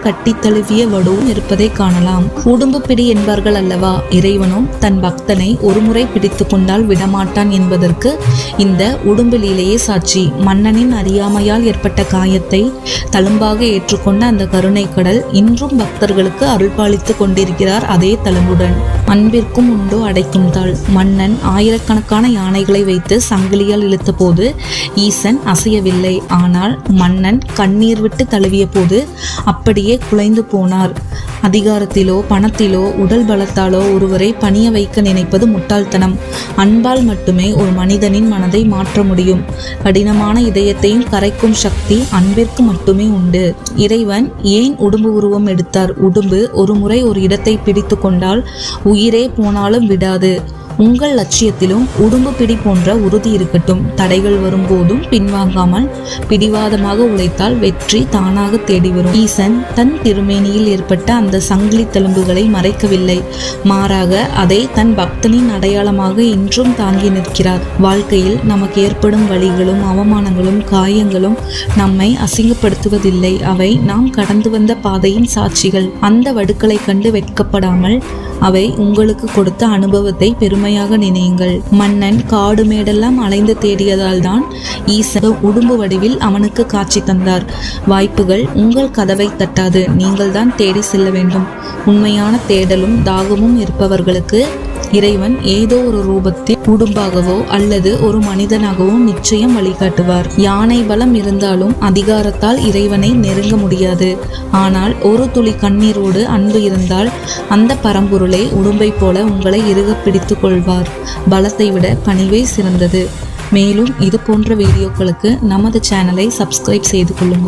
கட்டி தழுவிய வடுவும் இருப்பதை காணலாம். உடும்பு பிடி என்பார்கள் அல்லவா, இறைவனும் தன் பக்தனை ஒருமுறை பிடித்து கொண்டால் விடமாட்டான் என்பதற்கு இந்த உடும்பு லீலையே சாட்சி. மன்னனின் அறியாமையால் ஏற்பட்ட காயத்தை தழும்பாக ஏற்றுக்கொண்ட அந்த கருணை கடல் இன்றும் பக்தர்களுக்கு அருள்பாலித்து கொண்டிருக்கிறார். அதே தழும்புடன் அன்பிற்கும் உண்டோ அடைக்கும் தாள். மன்னன் ஆயிரக்கணக்கான யானைகளை வைத்து சங்கிலியால் இழுத்த போது ஈசன் அசையவில்லை. ஆனால் மன்னன் கண்ணீர் விட்டு தழுவிய போது அப்படியே குலைந்து போனார். அதிகாரத்திலோ பணத்திலோ உடல் பலத்தாலோ ஒருவரை பணிய வைக்க நினைப்பது முட்டாள்தனம். அன்பால் மட்டுமே ஒரு மனிதனின் மனதை மாற்ற முடியும். கடினமான இதயத்தையும் கரைக்கும் சக்தி அன்பிற்கு மட்டுமே உண்டு. இறைவன் ஏன் உடும்பு உருவம் எடுத்தார்? உடும்பு ஒரு முறை ஒரு இடத்தை பிடித்து கொண்டால் உயிரே போனாலும் விடாது. உங்கள் லட்சியத்திலும் உடும்பு பிடி போன்ற உறுதி இருக்கட்டும். தடைகள் வரும்போதும் பின்வாங்காமல் பிடிவாதமாக உழைத்தால் வெற்றி தானாக தேடி வரும். ஈசன் தன் திருமேனியில் ஏற்பட்ட அந்த சங்கிலி தழும்புகளை மறைக்கவில்லை. மாறாக அதை தன் பக்தனின் அடையாளமாக இன்றும் தாங்கி நிற்கிறார். வாழ்க்கையில் நமக்கு ஏற்படும் வலிகளும் அவமானங்களும் காயங்களும் நம்மை அசிங்கப்படுத்துவதில்லை. அவை நாம் கடந்து வந்த பாதையின் சாட்சிகள். அந்த வடுக்களை கண்டு வெட்கப்படாமல் அவை உங்களுக்கு கொடுத்த அனுபவத்தை பெருமையாக நினையுங்கள். மன்னன் காடு மேடெல்லாம் அலைந்து தேடியதால் தான் ஈசன் உடும்பு வடிவில் அவனுக்கு காட்சி தந்தார். வாய்ப்புகள் உங்கள் கதவை தட்டாது, நீங்கள் தான் தேடி செல்ல வேண்டும். உண்மையான தேடலும் தாகமும் இருப்பவர்களுக்கு இறைவன் ஏதோ ஒரு ரூபத்தில் உடும்பாகவோ அல்லது ஒரு மனிதனாகவோ நிச்சயம் வழிகாட்டுவார். யானை பலம் இருந்தாலும் அதிகாரத்தால் இறைவனை நெருங்க முடியாது. ஆனால் ஒரு துளி கண்ணீரோடு அன்பு இருந்தால் அந்த பரம்பொருளை உடும்பை போல உங்களை இறுக பிடித்து கொள்வார். பலத்தை விட பணிவே சிறந்தது. மேலும் இது போன்ற வீடியோக்களுக்கு நமது சேனலை சப்ஸ்கிரைப் செய்து கொள்ளுங்கள்.